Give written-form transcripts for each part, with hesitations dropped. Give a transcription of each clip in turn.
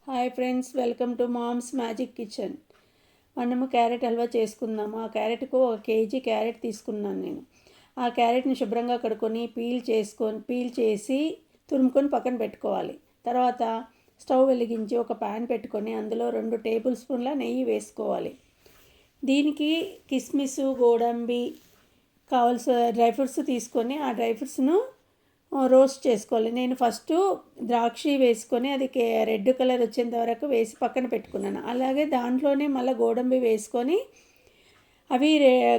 Hi friends, welcome to Mom's Magic Kitchen. మనము carrot halwa చేసుకుందాము. ఆ క్యారెట్కు 1 కేజీ క్యారెట్ తీసుకున్నాను నేను. ఆ క్యారెట్ని శుభ్రంగా కడుక్కొని పీల్ చేసి తురుముకొని పక్కన పెట్టుకోవాలి. తర్వాత స్టవ్ వెలిగించి ఒక ప్యాన్ పెట్టుకొని అందులో 2 టేబుల్ స్పూన్ల నెయ్యి వేసుకోవాలి. దీనికి కిస్మిస్, గోడంబి కావాల్సిన డ్రై ఫ్రూట్స్ తీసుకొని ఆ డ్రై ఫ్రూట్స్ను రోస్ట్ చేసుకోవాలి. నేను ఫస్ట్ ద్రాక్షి వేసుకొని అది రెడ్ కలర్ వచ్చేంత వరకు వేసి పక్కన పెట్టుకున్నాను. అలాగే దాంట్లోనే మళ్ళీ గోడంబి వేసుకొని అవి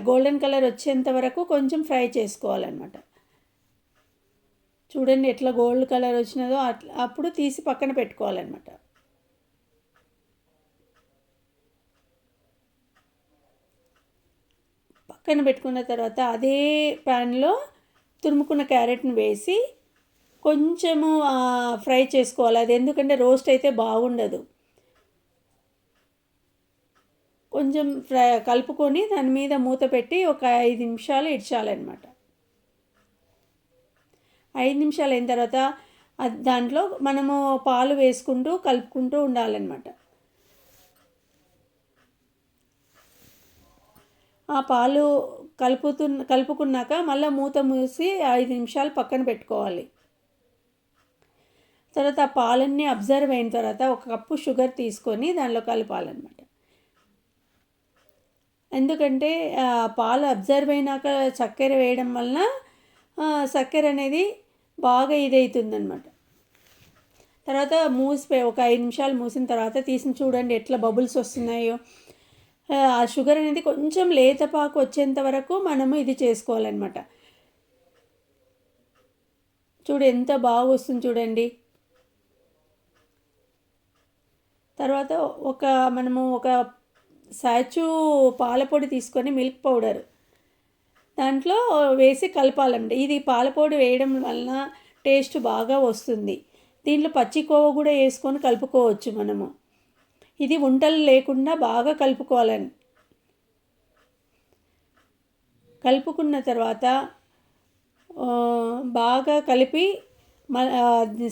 గోల్డెన్ కలర్ వచ్చేంత వరకు కొంచెం ఫ్రై చేసుకోవాలన్నమాట. చూడండి ఎట్లా గోల్డ్ కలర్ వచ్చినదో అప్పుడు తీసి పక్కన పెట్టుకోవాలన్నమాట. పక్కన పెట్టుకున్న తర్వాత అదే ప్యాన్లో తురుముకున్న క్యారెట్ని వేసి కొంచెము ఫ్రై చేసుకోవాలి. అది ఎందుకంటే రోస్ట్ అయితే బాగుండదు. కొంచెం కలుపుకొని దాని మీద మూత పెట్టి ఒక 5 నిమిషాలు ఇడ్చాలన్నమాట. 5 నిమిషాలు అయిన తర్వాత దాంట్లో మనము పాలు వేసుకుంటూ కలుపుకుంటూ ఉండాలన్నమాట. ఆ పాలు కలుపుకున్నాక మళ్ళీ మూత మూసి 5 నిమిషాలు పక్కన పెట్టుకోవాలి. తర్వాత ఆ పాలన్నీ అబ్జర్వ్ అయిన తర్వాత 1 కప్పు షుగర్ తీసుకొని దానిలో కలపాలన్నమాట. ఎందుకంటే పాలు అబ్జర్వ్ అయినాక చక్కెర వేయడం వలన చక్కెర అనేది బాగా ఇదవుతుందన్నమాట. తర్వాత ఒక 5 నిమిషాలు మూసిన తర్వాత తీసి చూడండి ఎట్లా బబుల్స్ వస్తున్నాయో. ఆ షుగర్ అనేది కొంచెం లేతపాకు వచ్చేంత వరకు మనము ఇది చేసుకోవాలన్నమాట. ఎంత బాగా వస్తుంది చూడండి. తర్వాత మనము ఒక సాచు పాలపొడి తీసుకొని మిల్క్ పౌడర్ దాంట్లో వేసి కలపాలండి. ఇది పాలపొడి వేయడం వలన టేస్ట్ బాగా వస్తుంది. దీంట్లో పచ్చికోవ కూడా వేసుకొని కలుపుకోవచ్చు మనము. ఇది ఉంటలు లేకుండా బాగా కలుపుకోవాలని. కలుపుకున్న తర్వాత బాగా కలిపి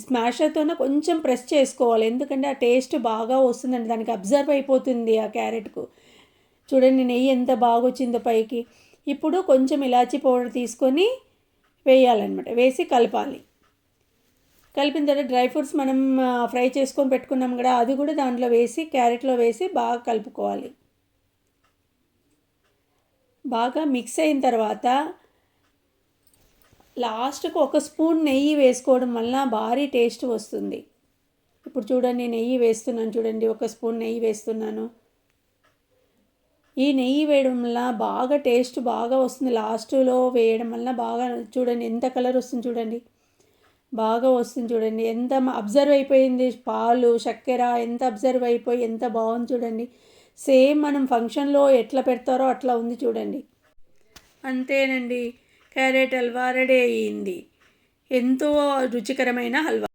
స్మాషర్తోనే కొంచెం ప్రెస్ చేసుకోవాలి. ఎందుకంటే ఆ టేస్ట్ బాగా వస్తుందండి. దానికి అబ్జర్వ్ అయిపోతుంది ఆ క్యారెట్కు. చూడండి నెయ్యి ఎంత బాగా వచ్చిందో పైకి. ఇప్పుడు కొంచెం ఇలాచీ పౌడర్ తీసుకొని వేయాలన్నమాట. వేసి కలపాలి. కలిపిన తర్వాత డ్రై ఫ్రూట్స్ మనం ఫ్రై చేసుకొని పెట్టుకున్నాం కదా, అది కూడా దాంట్లో వేసి క్యారెట్లో వేసి బాగా కలుపుకోవాలి. బాగా మిక్స్ అయిన తర్వాత లాస్ట్కు 1 స్పూన్ నెయ్యి వేసుకోవడం వల్ల భారీ టేస్ట్ వస్తుంది. ఇప్పుడు చూడండి నెయ్యి వేస్తున్నాను. చూడండి 1 స్పూన్ నెయ్యి వేస్తున్నాను. ఈ నెయ్యి వేయడం వల్ల బాగా టేస్ట్ బాగా వస్తుంది. లాస్ట్లో వేయడం వల్ల బాగా చూడండి ఎంత కలర్ వస్తుంది చూడండి. బాగా వస్తుంది చూడండి. ఎంత అబ్జర్వ్ అయిపోయింది పాలు, చక్కెర ఎంత అబ్జర్వ్ అయిపోయి ఎంత బాగుంది చూడండి. సేమ్ మనం ఫంక్షన్లో ఎట్లా పెడతారో అట్లా ఉంది చూడండి. అంతేనండి, క్యారెట్ హల్వా రెడీ అయ్యింది. ఎంతో రుచికరమైన హల్వా.